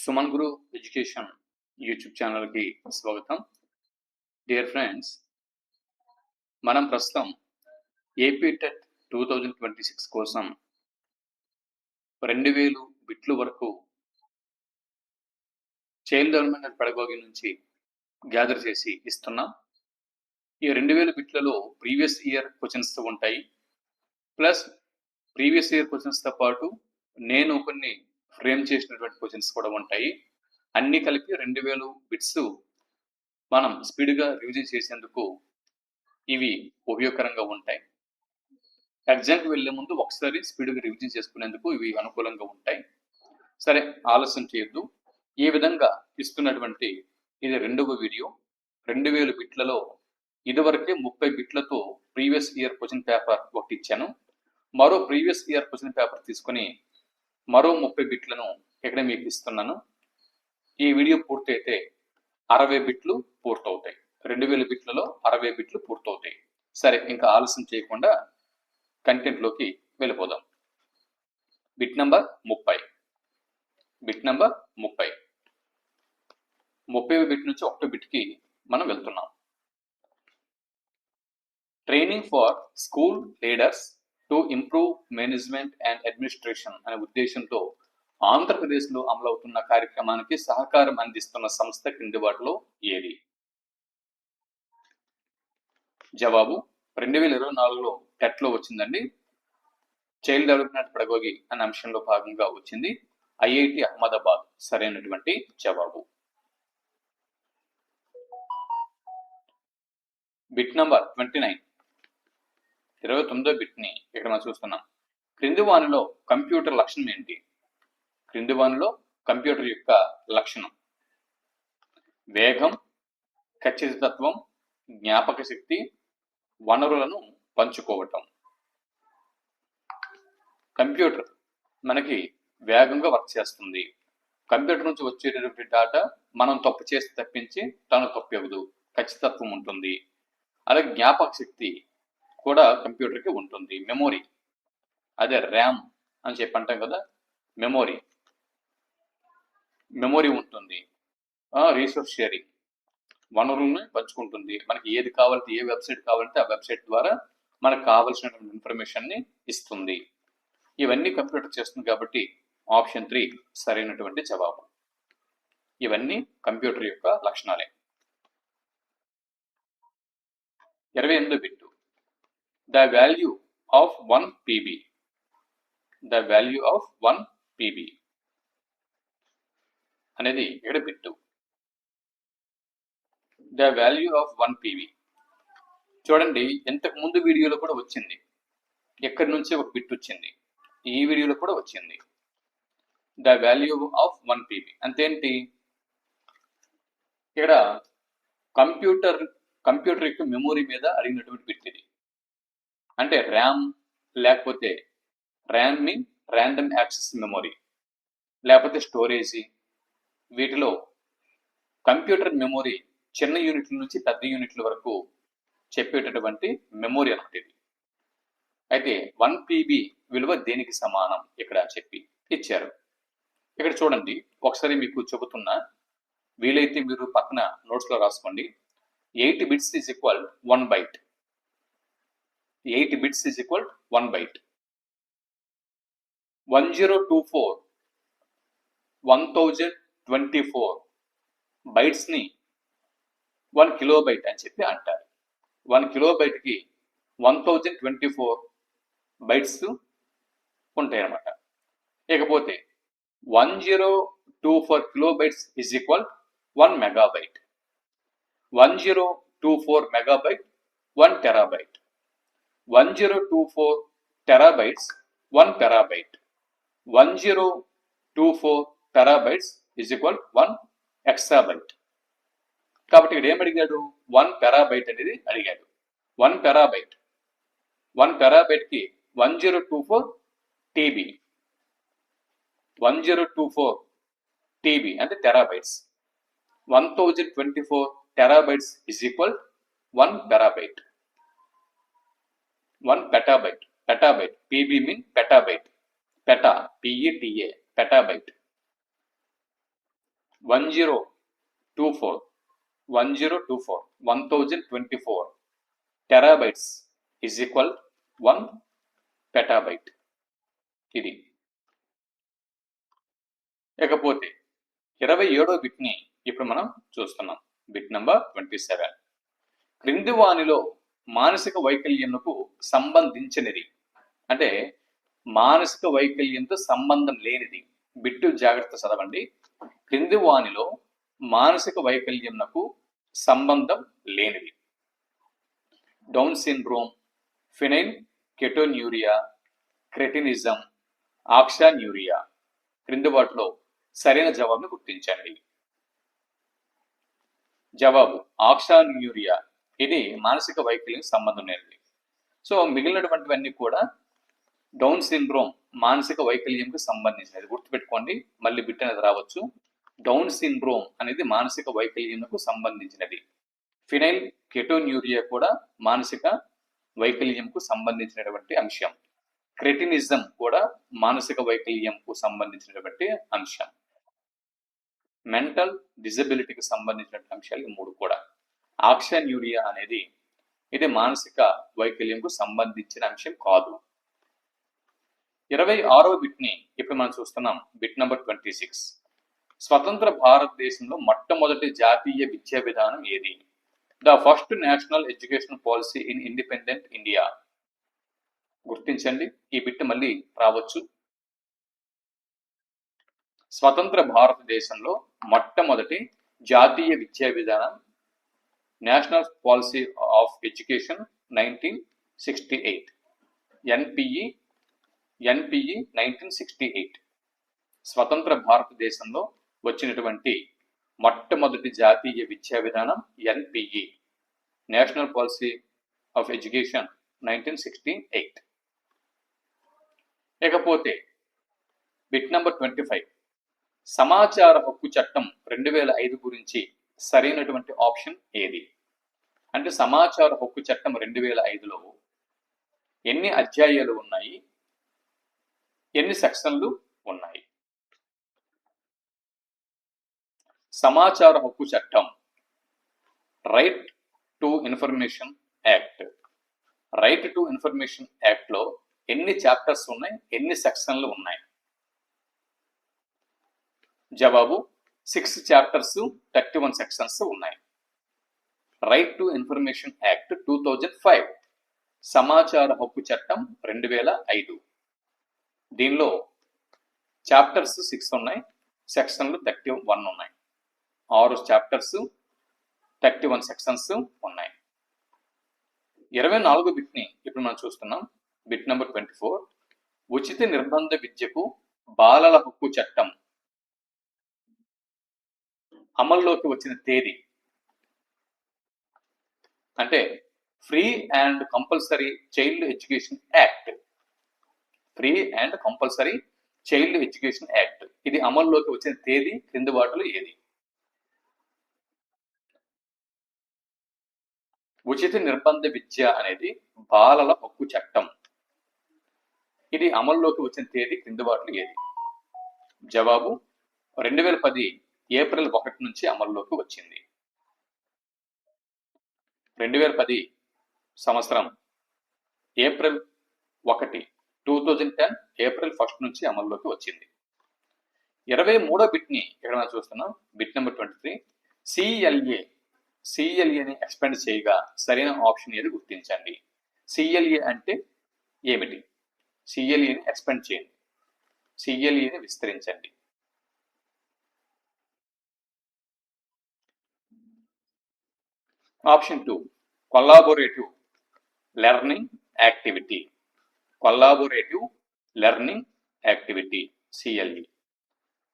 సుమన్ గురు education YouTube ఛానల్కి స్వాగతం. Dear friends, మనం ప్రస్తుతం ఏపీ టెట్ 2026 కోసం 2000 బిట్లు వరకు చైల్డ్ డెవలప్మెంట్ అండ్ పెడగాగి నుంచి గ్యాదర్ చేసి ఇస్తున్నాం. ఈ 2000 బిట్లలో ప్రీవియస్ ఇయర్ క్వశ్చన్స్ ఉంటాయి, ప్లస్ ప్రీవియస్ ఇయర్ క్వశ్చన్స్తో పాటు నేను కొన్ని ఫ్రేమ్ చేసినటువంటి క్వశ్చన్స్ కూడా ఉంటాయి. అన్ని కలిపి 2000 బిట్స్ మనం స్పీడ్గా రివిజన్ చేసేందుకు ఇవి ఉపయోగకరంగా ఉంటాయి. ఎగ్జామ్కి వెళ్లే ముందు ఒకసారి స్పీడ్గా రివిజన్ చేసుకునేందుకు ఇవి అనుకూలంగా ఉంటాయి. సరే, ఆలస్యం చేయొద్దు. ఈ విధంగా ఇస్తున్నటువంటి ఇది రెండవ వీడియో. 2000 బిట్లలో ఇదివరకే 30 బిట్లతో ప్రీవియస్ ఇయర్ క్వశ్చన్ పేపర్ ఒకటి ఇచ్చాను. మరో ప్రీవియస్ ఇయర్ క్వశ్చన్ పేపర్ తీసుకుని మరో 30 బిట్లను ఇక్కడ మీకు ఇస్తున్నాను. ఈ వీడియో పూర్తయితే 60 బిట్లు పూర్తవుతాయి. 2000 బిట్లలో 60 బిట్లు పూర్తవుతాయి. సరే, ఇంకా ఆలస్యం చేయకుండా కంటెంట్లోకి వెళ్ళిపోదాం. Bit number 30. Bit number 30. 30వ బిట్ నుంచి 1 బిట్కి మనం వెళ్తున్నాం. Training for school leaders to improve management and administration అనే ఉద్దేశంతో ఆంధ్రప్రదేశ్లో అమలవుతున్న కార్యక్రమానికి సహకారం అందిస్తున్న సంస్థ క్రింది వాటిలో ఏది? జవాబు 2024లో టెట్లో వచ్చిందండి. చైల్డ్ డెవలప్మెంట్ పెడగాగి అనే అంశంలో భాగంగా వచ్చింది. ఐఐటి అహ్మదాబాద్ సరైనటువంటి జవాబు. Bit number 29. 29వ బిట్ని ఇక్కడ మనం చూస్తున్నాం. క్రింది వానిలో కంప్యూటర్ లక్షణం ఏంటి? క్రింది వానిలో కంప్యూటర్ యొక్క లక్షణం వేగం, ఖచ్చితత్వం, జ్ఞాపక శక్తి, వనరులను పంచుకోవటం. కంప్యూటర్ మనకి వేగంగా వర్క్ చేస్తుంది. కంప్యూటర్ నుంచి వచ్చేటటువంటి డేటా మనం తప్పు చేసి తప్పించి తను తప్పివ్వదు, ఖచ్చితత్వం ఉంటుంది. అలాగే జ్ఞాపక శక్తి కూడా కంప్యూటర్కి ఉంటుంది. మెమొరీ, అదే ర్యామ్ అని చెప్పి అంటాం కదా, మెమొరీ ఉంటుంది. రీసోర్స్ షేరింగ్, వనరులను పంచుకుంటుంది. మనకి ఏది కావాలంటే, ఏ వెబ్సైట్ కావాలంటే ఆ వెబ్సైట్ ద్వారా మనకు కావాల్సినటువంటి ఇన్ఫర్మేషన్ని ఇస్తుంది. ఇవన్నీ కంప్యూటర్ చేస్తుంది కాబట్టి ఆప్షన్ 3 సరైనటువంటి జవాబు. ఇవన్నీ కంప్యూటర్ యొక్క లక్షణాలే. 28వ bit. The value of 1 PB. The value of 1 PB అనేది ఇక్కడ bit. The value of 1 PB చూడండి, ఇంతకు ముందు వీడియోలో కూడా వచ్చింది. ఎక్కడి నుంచి ఒక బిట్ వచ్చింది, ఈ వీడియోలో కూడా వచ్చింది. The value of 1 PB అంతేంటి? ఇక్కడ కంప్యూటర్ యొక్క మెమొరీ మీద అడిగినటువంటి బిట్ ఇది. అంటే ర్యామ్ లేకపోతే ర్యాండమ్ యాక్సెస్ మెమొరీ లేకపోతే స్టోరేజీ, వీటిలో కంప్యూటర్ మెమొరీ చిన్న యూనిట్ల నుంచి పెద్ద యూనిట్ల వరకు చెప్పేటటువంటి మెమొరీ అన్నమాట ఇది. అయితే 1 PB విలువ దేనికి సమానం ఇక్కడ చెప్పి ఇచ్చారు. ఇక్కడ చూడండి, ఒకసారి మీకు చెబుతున్నా, వీలైతే మీరు పక్కన నోట్స్లో రాసుకోండి. 8 bits is equal 1 byte. 8 bits is equal 1 byte. 1024 bytes ని 1 kilobyte అని చెప్పి అంటారు. 1 kilobyte కి 1024 bytes ఉంటాయి అన్నమాట. ఇకపోతే 1024 kilobytes is equal 1 megabyte. 1024 megabyte 1 terabyte. 1024 terabytes 1 terabyte. 1024 terabytes is equal 1 exabyte. కాబట్టి ఇక్కడ ఏం అడిగాడు? 1 terabyte అనేది అడిగాడు. 1 terabyte కి 1024 TB. 1024 TB అంటే terabytes. 1024 terabytes is equal 1 petabyte. 1 petabyte. PB mean petabyte. Peta, PETA, petabyte. 1024 1024 terabytes is equal 1 petabyte. ఇది. ఇకపోతే 27వ బిట్ని ఇప్పుడు మనం చూస్తున్నాం. Bit number 27. క్రింది వానిలో మానసిక వైకల్యంకు సంబంధించినది, అంటే మానసిక వైకల్యంతో సంబంధం లేనిది. బిట్టు జాగ్రత్త చదవండి. క్రింది వానిలో మానసిక వైకల్యంకు సంబంధం లేనిది: డౌన్ సిండ్రోమ్, ఫినైల్ కెటోన్యూరియా, క్రెటినిజం, ఆక్సాన్యూరియా. క్రింది వాటిలో సరైన జవాబును గుర్తించండి. జవాబు ఆక్సాన్యూరియా. ఇది మానసిక వైకల్యం సంబంధం లేనిది. సో మిగిలినటువంటివన్నీ కూడా డౌన్ సిండ్రోమ్ మానసిక వైకల్యంకు సంబంధించినది. గుర్తుపెట్టుకోండి, మళ్ళీ బిట్ అనేది రావచ్చు. డౌన్ సిండ్రోమ్ అనేది మానసిక వైకల్యంకు సంబంధించినది. ఫినైల్ కెటోన్యూరియా కూడా మానసిక వైకల్యంకు సంబంధించినటువంటి అంశం. క్రెటినిజం కూడా మానసిక వైకల్యంకు సంబంధించినటువంటి అంశం. మెంటల్ డిజబిలిటీకి సంబంధించినటువంటి అంశాలు ఈ మూడు కూడా. ఆక్సాన్యూరియా అనేది ఇది మానసిక వైకల్యంకు సంబంధించిన అంశం కాదు. 26వ బిట్ని ఇప్పుడు మనం చూస్తున్నాం. Bit number 26. స్వతంత్ర భారతదేశంలో మొట్టమొదటి జాతీయ విద్యా విధానం ఏది? The first national education policy in independent India. గుర్తించండి, ఈ బిట్ మళ్ళీ రావచ్చు. స్వతంత్ర భారతదేశంలో మొట్టమొదటి జాతీయ విద్యా విధానం national policy of education 1968. NPE 1968. స్వతంత్ర భారతదేశంలో వచ్చినటువంటి మొట్టమొదటి జాతీయ విద్యా విధానం NPE, national policy of education 1968. ఇకపోతే బిట్ నంబర్ 25. సమాచార హక్కు చట్టం 2005 గురించి సరైనటువంటి ఆప్షన్ ఏది? అంటే సమాచార హక్కు చట్టం 2005లో ఎన్ని అధ్యాయాలు ఉన్నాయి, ఎన్ని సెక్షన్లు ఉన్నాయి? సమాచార హక్కు చట్టం, right to information act. Right to information act లో ఎన్ని చాప్టర్స్ ఉన్నాయి, ఎన్ని సెక్షన్లు ఉన్నాయి? జవాబు 6 చాప్టర్స్ 31 సెక్షన్స్ ఉన్నాయి. రైట్ టు ఇన్ఫర్మేషన్ యాక్ట్ 2005, సమాచార హక్కు చట్టం 2005. దీనిలో చాప్టర్స్ 6 ఉన్నాయి, సెక్షన్లు 31 ఉన్నాయి. 6 చాప్టర్స్ 31 సెక్షన్స్ ఉన్నాయి. 24 బిట్ని ఇప్పుడు మనం చూస్తున్నాం. Bit number 24. ఉచిత నిర్బంధ విద్యకు బాలల హక్కు చట్టం అమల్లోకి వచ్చిన తేదీ, అంటే free and compulsory child education act. Free and compulsory child education act ఇది అమల్లోకి వచ్చిన తేదీ క్రింది వాటిలో ఏది? ఉచిత నిర్బంధ విద్య అనేది బాలల హక్కు చట్టం. ఇది అమల్లోకి వచ్చిన తేదీ క్రింది వాటిలో ఏది? జవాబు 2010 ఏప్రిల్ 1 నుంచి అమల్లోకి వచ్చింది. 2010 సంవత్సరం ఏప్రిల్ 1, 2010 ఏప్రిల్ 1 నుంచి అమల్లోకి వచ్చింది. 23వ బిట్ని ఇక్కడ మనం చూస్తున్నాం. Bit number 23. సిఎల్ఏని ఎక్స్పెండ్ చేయగా సరైన ఆప్షన్ ఏది? గుర్తించండి. సిఎల్ఏ అంటే ఏమిటి? సిఎల్ఏని ఎక్స్పెండ్ చేయండి, సిఎల్ఏని విస్తరించండి. Option 2 collaborative learning activity. Collaborative learning activity, CLE.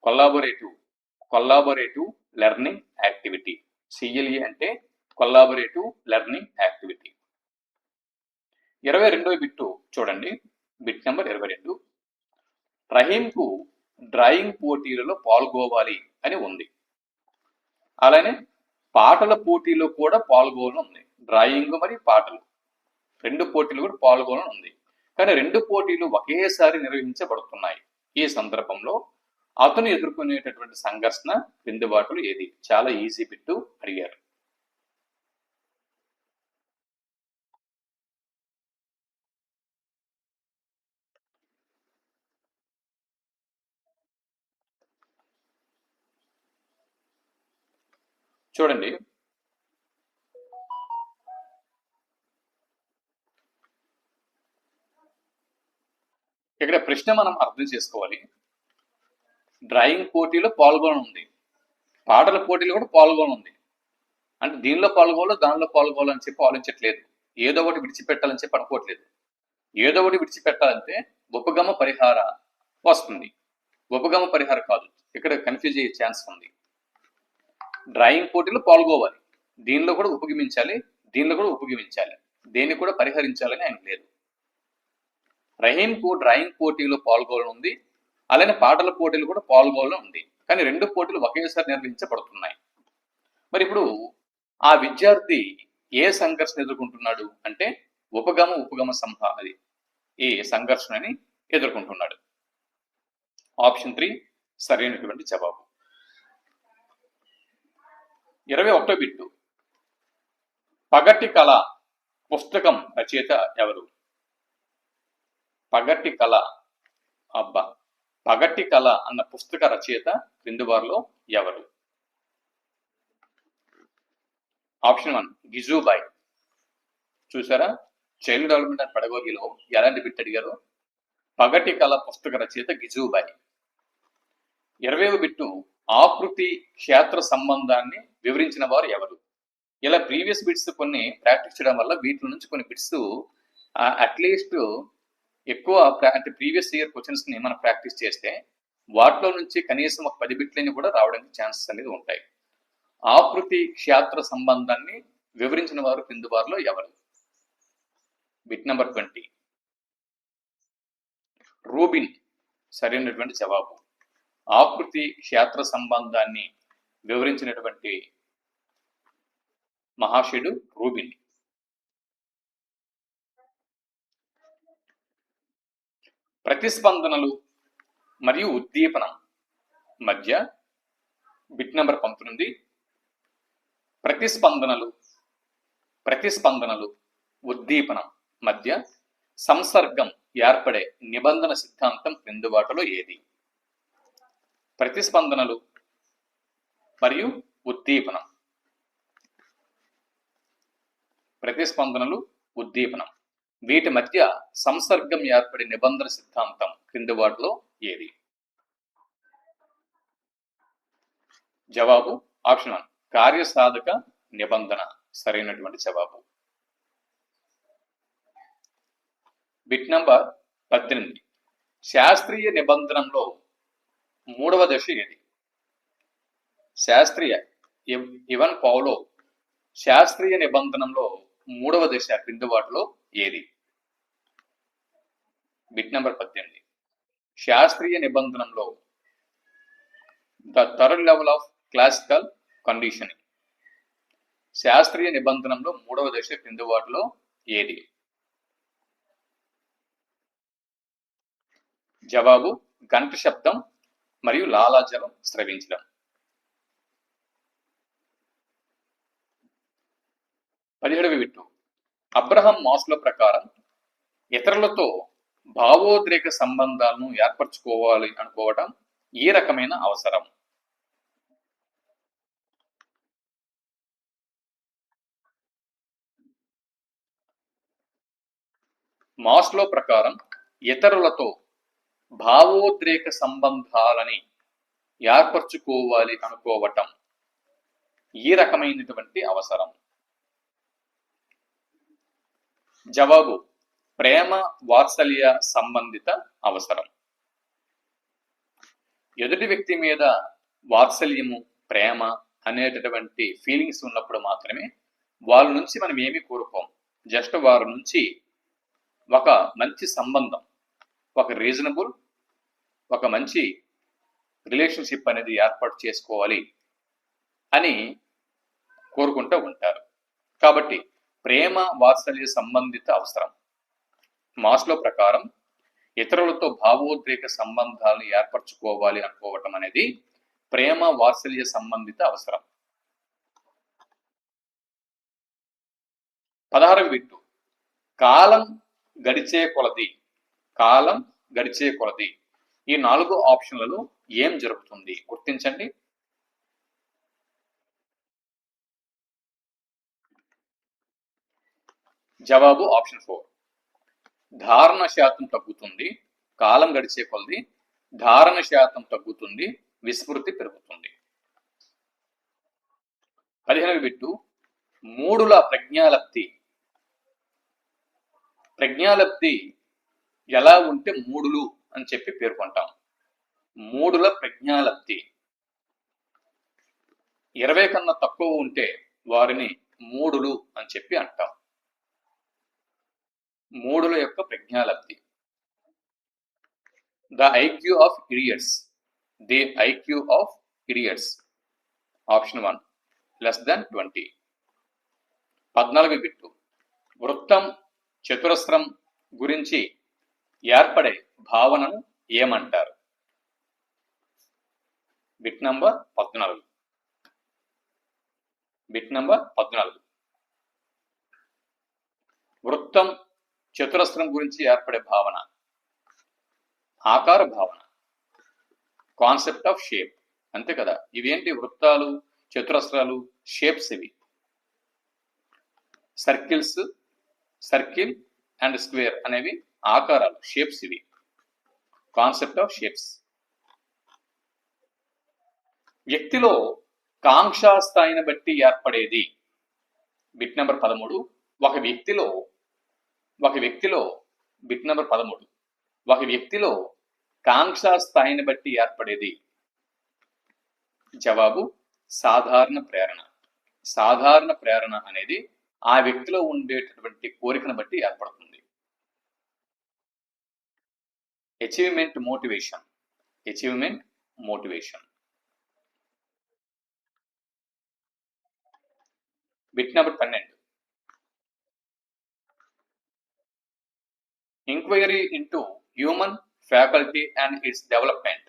Collaborative learning activity, CLE అంటే కొల్లాబొరేటివ్ లెర్నింగ్ యాక్టివిటీ. 22వ బిట్టు చూడండి. Bit number 22. రహీంకు డ్రాయింగ్ పోటీలలో పాల్గొవాలి అని ఉంది. అలానే పాటల పోటీలో కూడా పాల్గొని ఉంది. డ్రాయింగ్ మరియు పాటలు 2 పోటీలు కూడా పాల్గొని ఉంది. కానీ 2 పోటీలు ఒకేసారి నిర్వహించబడుతున్నాయి. ఈ సందర్భంలో అతను ఎదుర్కొనేటటువంటి సంఘర్షణ క్రింది వాటిలో ఏది? చాలా ఈజీ బిట్టు అడిగారు. చూడండి, ఇక్కడ ప్రశ్న మనం అర్థం చేసుకోవాలి. డ్రాయింగ్ పోటీలో పాల్గొనుంది, పాటల పోటీలో కూడా పాల్గొనుంది. అంటే దీనిలో పాల్గొనాలో దానిలో పాల్గొనాలని చెప్పి ఆలోచించట్లేదు. ఏదో ఒకటి విడిచిపెట్టాలని చెప్పి అనుకోవట్లేదు. ఏదో ఒకటి విడిచిపెట్టాలంటే ఉపగమ పరిహార వస్తుంది. ఉపగమ పరిహార కాదు, ఇక్కడ కన్ఫ్యూజ్ అయ్యే ఛాన్స్ ఉంది. డ్రాయింగ్ పోటీలో పాల్గొవాలి, దీనిలో కూడా ఉపగమించాలి, దీనిలో కూడా ఉపగమించాలి, దేన్ని కూడా పరిహరించాలని ఆయన లేదు. రహీంకు డ్రాయింగ్ పోటీలో పాల్గొననుంది, అలానే పాటల పోటీలు కూడా పాల్గొనడం ఉంది. కానీ రెండు పోటీలు ఒకేసారి నిర్వహించబడుతున్నాయి. మరి ఇప్పుడు ఆ విద్యార్థి ఏ సంఘర్షణ ఎదుర్కొంటున్నాడు అంటే ఉపగమ అది ఏ సంఘర్షణని ఎదుర్కొంటున్నాడు. ఆప్షన్ 3 సరైనటువంటి జవాబు. 21వ బిట్టు. పగటి కళ పుస్తకం రచయిత ఎవరు? పగటి కళ పగటి కళ అన్న పుస్తక రచయిత క్రింది వారిలో ఎవరు? ఆప్షన్ 1 గిజుబాయ్. చూసారా, చైల్డ్ డెవలప్మెంట్ అండ్ పెడగోగిలో ఎలాంటి బిట్ అడిగారు? పగటి కళ పుస్తక రచయిత గిజుబాయ్. 20వ బిట్టు. ఆకృతి క్షేత్ర సంబంధాన్ని వివరించిన వారు ఎవరు? ఇలా ప్రీవియస్ బిట్స్ కొన్ని ప్రాక్టీస్ చేయడం వల్ల వీటి నుంచి కొన్ని బిట్స్ అట్లీస్ట్ ఎక్కువ అంటే ప్రీవియస్ ఇయర్ క్వశ్చన్స్ ని మనం ప్రాక్టీస్ చేస్తే వాటిలో నుంచి కనీసం ఒక 10 బిట్లని కూడా రావడానికి ఛాన్సెస్ అనేది ఉంటాయి. ఆకృతి క్షేత్ర సంబంధాన్ని వివరించిన వారు కింది వారిలో ఎవరు? బిట్ నెంబర్ 20 రూబిన్ సరైనటువంటి జవాబు. ఆకృతి క్షేత్ర సంబంధాన్ని వివరించినటువంటి మహాశయుడు రూబిన్. ప్రతిస్పందనలు మరియు ఉద్దీపనం మధ్య బిట్ నెంబర్ 19 ప్రతిస్పందనలు ఉద్దీపనం మధ్య సంసర్గం ఏర్పడే నిబంధన సిద్ధాంతం క్రింది వాటిలో ఏది? ప్రతిస్పందనలు మరియు ఉద్దీపనం వీటి మధ్య సంసర్గం ఏర్పడే నిబంధన సిద్ధాంతం క్రింది వాటిలో ఏది? జవాబు ఆప్షన్ 1 కార్యసాధక నిబంధన సరైనటువంటి జవాబు. బిట్ నంబర్ 18 శాస్త్రీయ నిబంధనంలో 3వ దశ ఏది? ఇవన్ పౌలో శాస్త్రీయ నిబంధనంలో 3వ దశ క్రింది వాటిలో ఏది? బిట్ నెంబర్ 18 శాస్త్రీయ నిబంధనంలో the third level of classical conditioning. శాస్త్రీయ నిబంధనంలో 3వ దశ క్రింది వాటిలో ఏది? జవాబు గంట శబ్దం మరియు లాలాజలం స్రవించడం. 17వ బిట్టు. అబ్రహం మాస్లో ప్రకారం ఇతరులతో భావోద్రేక సంబంధాలను ఏర్పరచుకోవాలి అనుకోవటం ఈ రకమైన అవసరం. మాస్లో ప్రకారం ఇతరులతో భావోద్రేక సంబంధాలని ఏర్పరచుకోవాలి అనుకోవటం ఈ రకమైనటువంటి అవసరం. జవాబు ప్రేమ వాత్సల్య సంబంధిత అవసరం. ఎదుటి వ్యక్తి మీద వాత్సల్యము ప్రేమ అనేటటువంటి ఫీలింగ్స్ ఉన్నప్పుడు మాత్రమే వాళ్ళ నుంచి మనం ఏమీ కోరుకోం. జస్ట్ వారి నుంచి ఒక మంచి సంబంధం, ఒక రీజనబుల్, ఒక మంచి రిలేషన్షిప్ అనేది ఏర్పాటు చేసుకోవాలి అని కోరుకుంటూ ఉంటారు. కాబట్టి ప్రేమ వాత్సల్య సంబంధిత అవసరం. మాస్లో ప్రకారం ఇతరులతో భావోద్రేక సంబంధాలను ఏర్పరచుకోవాలి అనుకోవటం అనేది ప్రేమ వాత్సల్య సంబంధిత అవసరం. 16వ బిట్టు, కాలం గడిచే కొలది ఈ 4 ఆప్షన్లలో ఏం జరుగుతుంది గుర్తించండి. జవాబు ఆప్షన్ 4. ధారణ శాతం తగ్గుతుంది, కాలం గడిచే కొలది ధారణ శాతం తగ్గుతుంది, విస్మృతి పెరుగుతుంది. 15వ బిట్టు, మూడుల ప్రజ్ఞాలబ్ధి ఎలా ఉంటే మూడులు అని చెప్పి పేర్కొంటాం. మూడుల ప్రజ్ఞాలబ్ధి 20 కన్నా తక్కువ ఉంటే వారిని మూడులు అని చెప్పి అంటాం. మూడుల యొక్క ప్రజ్ఞాలబ్ధి. The IQ of idiots option 1 less than 20. 14వ బిట్టు, వృత్తం చతురస్రం గురించి ఏర్పడే భావనను ఏమంటారు? Bit number 14. వృత్తం చతురస్రం గురించి ఏర్పడే భావన ఆకార భావన, కాన్సెప్ట్ ఆఫ్ షేప్. అంతే కదా, ఇవేంటి? వృత్తాలు, చతురస్రాలు, షేప్స్. ఇవి సర్కిల్ అండ్ స్క్వేర్ అనేవి ఆకారాలు, షేప్స్. ఇవి కాన్సెప్ట్ ఆఫ్ షేప్స్. వ్యక్తిలో కాంక్షా స్థాయిని బట్టి ఏర్పడేది. Bit number 13. ఒక వ్యక్తిలో కాంక్షా స్థాయిని బట్టి ఏర్పడేది. జవాబు సాధారణ ప్రేరణ. సాధారణ ప్రేరణ అనేది ఆ వ్యక్తిలో ఉండేటటువంటి కోరికను బట్టి ఏర్పడుతుంది. Achievement motivation. Bit number 12. Inquiry into human faculty and its development.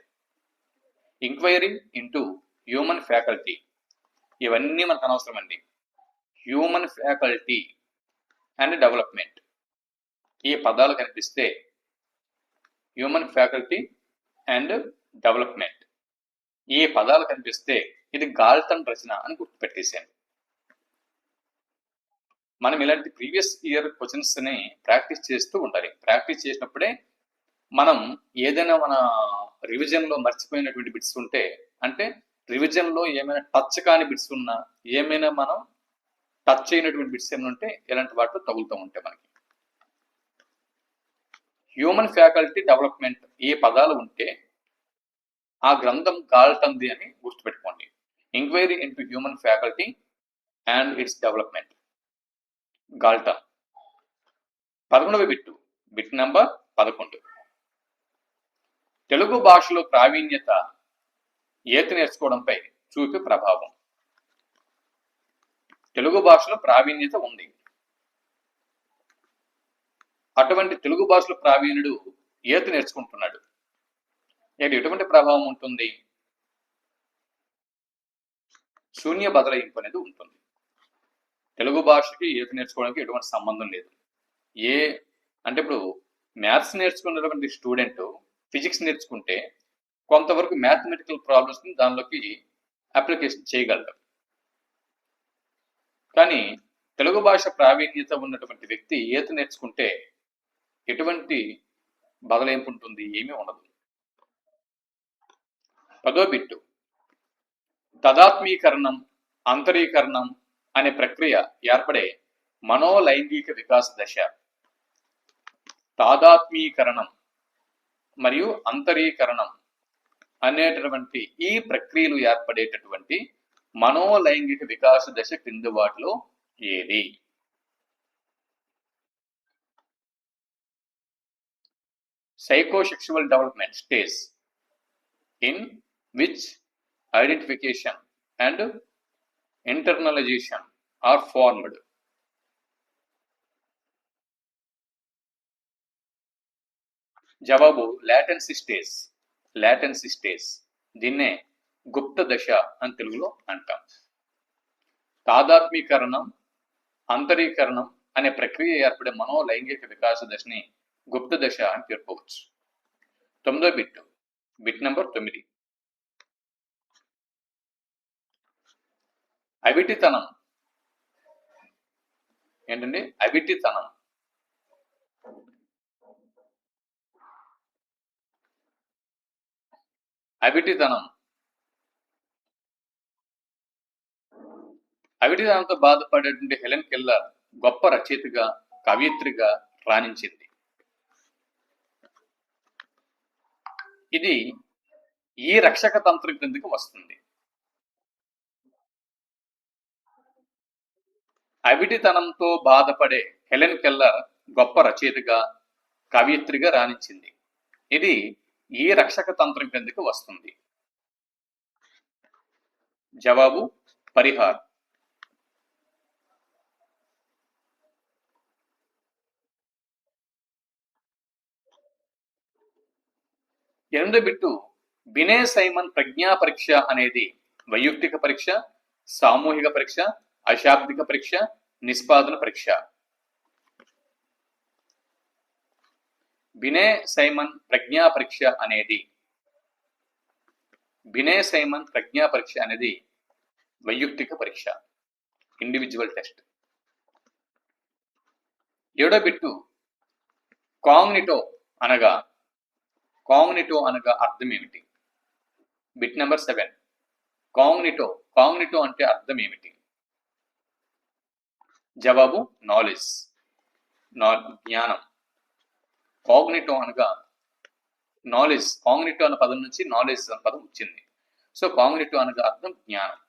ఇవన్నీ మనకు అనవసరం అండి. హ్యూమన్ ఫ్యాకల్టీ అండ్ డెవలప్మెంట్ ఈ పదాలు కనిపిస్తే హ్యూమన్ ఫ్యాకల్టీ అండ్ డెవలప్మెంట్ ఈ పదాలు కనిపిస్తే ఇది గాల్టన్ రచన అని గుర్తుపెట్టేశాను. మనం ఇలాంటి ప్రీవియస్ ఇయర్ క్వశ్చన్స్ ని ప్రాక్టీస్ చేస్తూ ఉండాలి. ప్రాక్టీస్ చేసినప్పుడే మనం ఏదైనా మన రివిజన్ లో మర్చిపోయినటువంటి బిట్స్ ఉంటే, అంటే రివిజన్ లో ఏమైనా టచ్ కాని బిట్స్ ఉన్నా, ఏమైనా మనం టచ్ అయినటువంటి బిట్స్ ఏమైనా ఉంటే ఇలాంటి వాటిలో తగులుతూ ఉంటాయి మనకి. హ్యూమన్ ఫ్యాకల్టీ డెవలప్మెంట్ ఈ పదాలు ఉంటే ఆ గ్రంథం గాల్టన్ది అని గుర్తుపెట్టుకోండి. Enquiry into human faculty and its development, Galton. 11వ బిట్టు, బిట్ నంబర్ 11. తెలుగు భాషలో ప్రావీణ్యత ఈత నేర్చుకోవడంపై చూపే ప్రభావం. తెలుగు భాషలో ప్రావీణ్యత ఉంది, అటువంటి తెలుగు భాషలో ప్రావీణ్యుడు ఈత నేర్చుకుంటున్నాడు. ఎటువంటి ప్రభావం ఉంటుంది? శూన్య బదలాయింపు అనేది ఉంటుంది. తెలుగు భాషకి ఈత నేర్చుకోవడానికి ఎటువంటి సంబంధం లేదు. అంటే ఇప్పుడు మ్యాథ్స్ నేర్చుకున్నటువంటి స్టూడెంట్ ఫిజిక్స్ నేర్చుకుంటే కొంతవరకు మ్యాథమెటికల్ ప్రాబ్లమ్స్ ని దానిలోకి అప్లికేషన్ చేయగలరు. కానీ తెలుగు భాష ప్రావీణ్యత ఉన్నటువంటి వ్యక్తి ఈత నేర్చుకుంటే ఎటువంటి బదలాయింపు ఉంటుంది? ఏమీ ఉండదు. 10వ బిట్టు, తదాత్మీకరణం, అంతరీకరణం అనే ప్రక్రియ ఏర్పడే మనోలైంగిక వికాస దశ. తాదాత్మీకరణం మరియు అంతరీకరణం అనేటటువంటి ఈ ప్రక్రియలు ఏర్పడేటటువంటి మనోలైంగిక వికాస దశ క్రింది వాటిలో ఏది? Psychosexual development stage in which identification and internalization are formed. జవాబు లాటెన్సీ స్టేజ్. లాటెన్సీ స్టేజ్, దీన్నే గుప్త దశ అని తెలుగులో అంటాం. తాదాత్మీకరణం, అంతరీకరణం అనే ప్రక్రియ ఏర్పడే మనోలైంగిక వికాస దశని గుప్త దశ అని పేర్కోవచ్చు. 9వ బిట్, బిట్ నెంబర్ 9. అవిటితనం. ఏంటండి? అవిటితనం. అవిటితనం. అవిటితనంతో బాధపడేటువంటి హెలెన్ కెల్లర్ గొప్ప రచయితగా, కవయిత్రిగా రాణించింది. ఇది ఈ రక్షక తంత్రం కిందకి వస్తుంది. అవిటితనంతో బాధపడే హెలెన్ కెల్లర్ గొప్ప రచయితగా, కవయిత్రిగా రాణించింది. ఇది ఈ రక్షక తంత్రం కిందకి వస్తుంది. జవాబు పరిహార్. ఎనిమిదో బిట్టు, బినే సైమన్ ప్రజ్ఞా పరీక్ష అనేది వైయక్తిక పరీక్ష, సామూహిక పరీక్ష, అశాబ్దిక పరీక్ష, నిష్పాదన పరీక్ష. బినే సైమన్ ప్రజ్ఞా పరీక్ష అనేది వైయక్తిక పరీక్ష, ఇండివిజువల్ టెస్ట్. 7వ బిట్టు, కాగ్నిటో అనగా అర్థం ఏమిటి? Bit number 7. కాగ్నిటో అంటే అర్థం ఏమిటి? జవాబు నాలెడ్జ్, జ్ఞానం. కాగ్నిటో అనగా నాలెడ్జ్. కాగ్నిటో అనే పదం నుంచి నాలెడ్జ్ అనే పదం వచ్చింది. సో కాగ్నిటో అనగా అర్థం జ్ఞానం.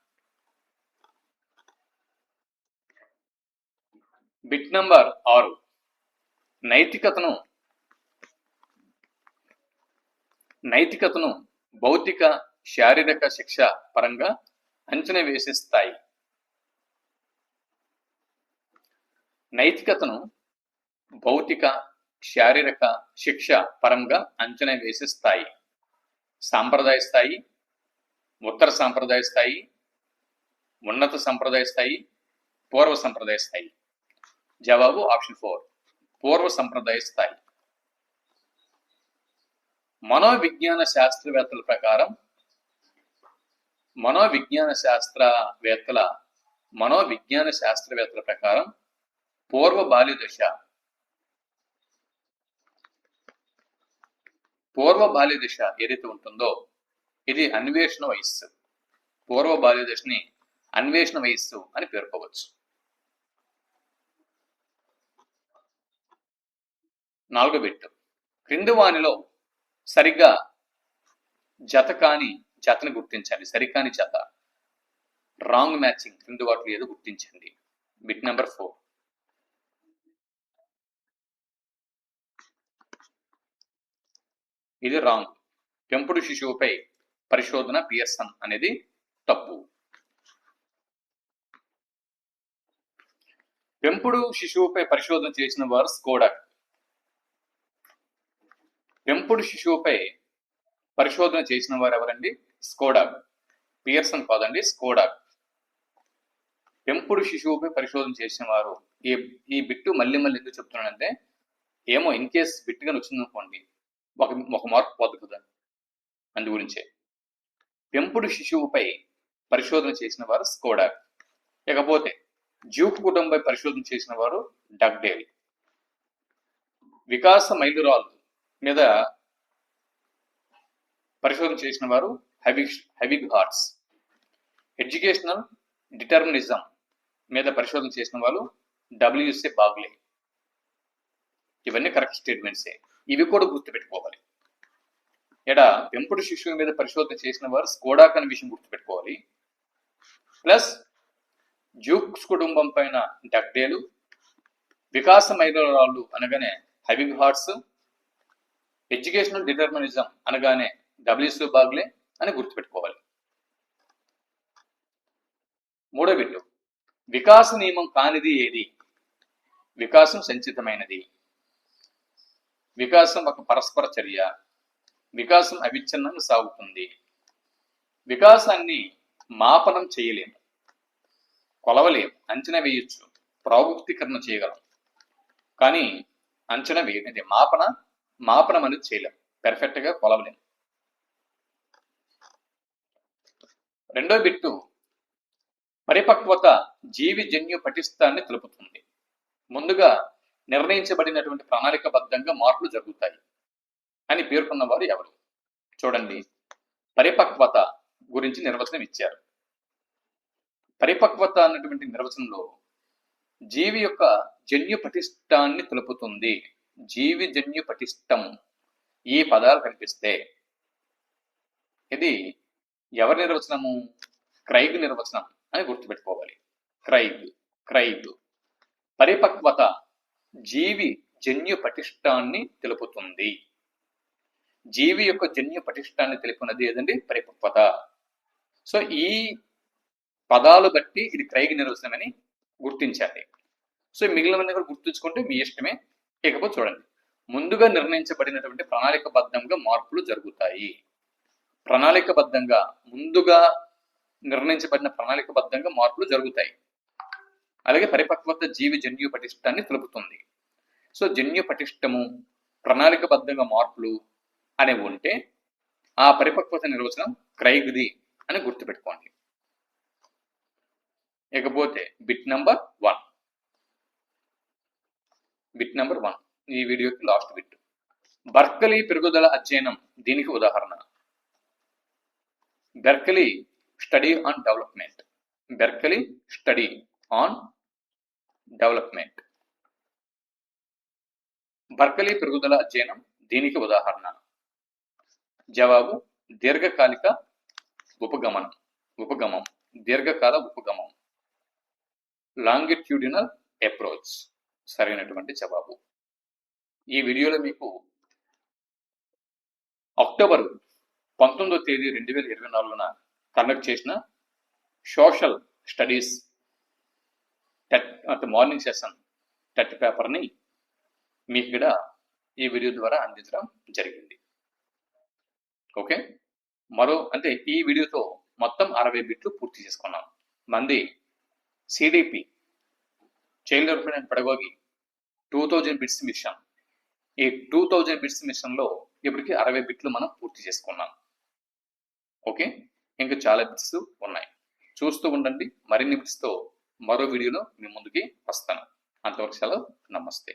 బిట్ నంబర్ 6, నైతికతను భౌతిక, శారీరక శిక్ష పరంగా అంచనా వేసే స్థాయి. నైతికతను భౌతిక, శారీరక శిక్ష పరంగా అంచనా వేసే స్థాయి. సాంప్రదాయ స్థాయి, ఉత్తర సాంప్రదాయ స్థాయి, ఉన్నత సంప్రదాయ స్థాయి, పూర్వ సంప్రదాయ స్థాయి. జవాబు ఆప్షన్ 4, పూర్వ సంప్రదాయ స్థాయి. మనోవిజ్ఞాన శాస్త్రవేత్తల ప్రకారం పూర్వ బాల్య దశ ఏదైతే ఉంటుందో ఇది అన్వేషణ వయస్సు. పూర్వ బాల్య దశని అన్వేషణ వయస్సు అని పేర్కోవచ్చు. 4వ బిట్, క్రింది వానిలో సరిగ్గా జతని గుర్తించండి. సరికాని జత, రాంగ్ మ్యాచింగ్, క్రింది వాటిలో ఏదో గుర్తించండి. Bit number 4. ఇది రాంగ్. పెంపుడు శిశువుపై పరిశోధన పియర్సన్ అనేది తప్పు. పెంపుడు శిశువుపై పరిశోధన చేసిన వారు స్కోడాక్. పెంపుడు శిశువుపై పరిశోధన చేసిన వారు ఎవరండి? స్కోడాక్. పియర్సన్ కాదండి, స్కోడాక్. పెంపుడు శిశువుపై పరిశోధన చేసిన వారు. ఈ బిట్టు మళ్ళీ ఎందుకు చెప్తున్నానంటే, ఏమో ఇన్ కేస్ బిట్టుగా వచ్చిందనుకోండి, ఒక మార్క్ పోదు కదా, అందు గురించే. పెంపుడు శిశువుపై పరిశోధన చేసిన వారు స్కోడాక్. ఇకపోతే జ్యూక్ కుటుంబంపై పరిశోధన చేసిన వారు డగ్డేల్. వికాస మైలురాళ్ళు మీద పరిశోధన చేసిన వారు హెవిగ్ హార్ట్స్. ఎడ్యుకేషనల్ డిటర్మినిజం మీద పరిశోధన చేసిన వాళ్ళు WC బాగ్లే. ఇవన్నీ కరెక్ట్ స్టేట్మెంట్సే. ఇవి కూడా గుర్తుపెట్టుకోవాలి. పెంపుడు శిశువు మీద పరిశోధన చేసిన వారు స్కోడాక్ అనే విషయం గుర్తుపెట్టుకోవాలి. ప్లస్ జ్యూక్స్ కుటుంబం పైన డగ్డేలు, వికాస మైలురాళ్ళు అనగానే హెవిగ్ హార్ట్స్, ఎడ్యుకేషనల్ డిటర్మినిజం అనగానే WC బాగ్లే అని గుర్తుపెట్టుకోవాలి. 3వ బిట్టు, వికాస నియమం కానిది ఏది? వికాసం సంచితమైనది. వికాసం ఒక పరస్పర చర్య. వికాసం అవిచ్ఛిన్నంగా సాగుతుంది. వికాసాన్ని మాపనం చేయలేము, కొలవలేము, అంచనా వేయొచ్చు, ప్రాముక్తీకరణ చేయగలం, కానీ అంచనా వేయలేదు. మాపనం అనేది చేయలేము, పెర్ఫెక్ట్ గా కొలవలేము. రెండో బిట్టు, పరిపక్వత జీవి జన్యు పటిష్టాన్ని తెలుపుతుంది. ముందుగా నిర్ణయించబడినటువంటి ప్రణాళికబద్ధంగా మార్పులు జరుగుతాయి అని పేర్కొన్న వారు ఎవరు? చూడండి, పరిపక్వత గురించి నిర్వచనం ఇచ్చారు. పరిపక్వత అన్నటువంటి నిర్వచనంలో జీవి యొక్క జన్యు పటిష్టాన్ని తెలుపుతుంది. జీవి జన్యు పటిష్టం, ఈ పదాలు కనిపిస్తే ఇది ఎవరి నిర్వచనము? క్రైగ్ నిర్వచనం అని గుర్తుపెట్టుకోవాలి. క్రైగ్ పరిపక్వత జీవి జన్యు పటిష్టాన్ని తెలుపుతుంది. జీవి యొక్క జన్యు పటిష్టాన్ని తెలుపున్నది ఏదండి? పరిపక్వత. సో ఈ పదాలు బట్టి ఇది క్రైగ్ నిర్వచనం అని గుర్తించాలి. సో మిగిలినవన్నీ కూడా గుర్తుంచుకుంటే మీ ఇష్టమే. ఇకపోతే చూడండి, ముందుగా నిర్ణయించబడినటువంటి ప్రణాళికబద్ధంగా మార్పులు జరుగుతాయి. ప్రణాళికబద్ధంగా, ముందుగా నిర్ణయించబడిన ప్రణాళికబద్ధంగా మార్పులు జరుగుతాయి. అలాగే పరిపక్వత జీవి జన్యు పటిష్టాన్ని తెలుపుతుంది. సో జన్యు పటిష్టము, ప్రణాళికబద్ధంగా మార్పులు అనేవి ఉంటే ఆ పరిపక్వత నిర్వచనం క్రైగ్ది అని గుర్తుపెట్టుకోండి. ఇకపోతే బిట్ నెంబర్ 1, ఈ వీడియోకి లాస్ట్ బిట్. బర్కలీ పెరుగుదల అధ్యయనం దీనికి ఉదాహరణ. Berkeley study on development. Berkeley study on development. Berkeley పెరుగుదల అధ్యయనం దీనికి ఉదాహరణ. జవాబు దీర్ఘకాలిక ఉపగమం, దీర్ఘకాల ఉపగమం, లాంగిట్యూడినల్ అప్రోచ్ సరైనటువంటి జవాబు. ఈ వీడియోలో మీకు అక్టోబర్ 19వ తేదీ 2024 కండక్ట్ చేసిన social studies morning session TET పేపర్ని మీకు ఇక్కడ ఈ వీడియో ద్వారా అందించడం జరిగింది. ఓకే, ఈ వీడియోతో మొత్తం 60 బిట్లు పూర్తి చేసుకున్నాం. మంది CDP child development and pedagogy 2000 bits mission. ఈ 2000 బిట్స్ మిషన్లో ఇప్పటికి 60 బిట్లు మనం పూర్తి చేసుకున్నాం. ఓకే, ఇంకా చాలా బిట్స్ ఉన్నాయి, చూస్తూ ఉండండి. మరిన్ని బిట్స్తో మరో వీడియోలో మీ ముందుకి వస్తాను. అంతవరకు సెలవు, నమస్తే.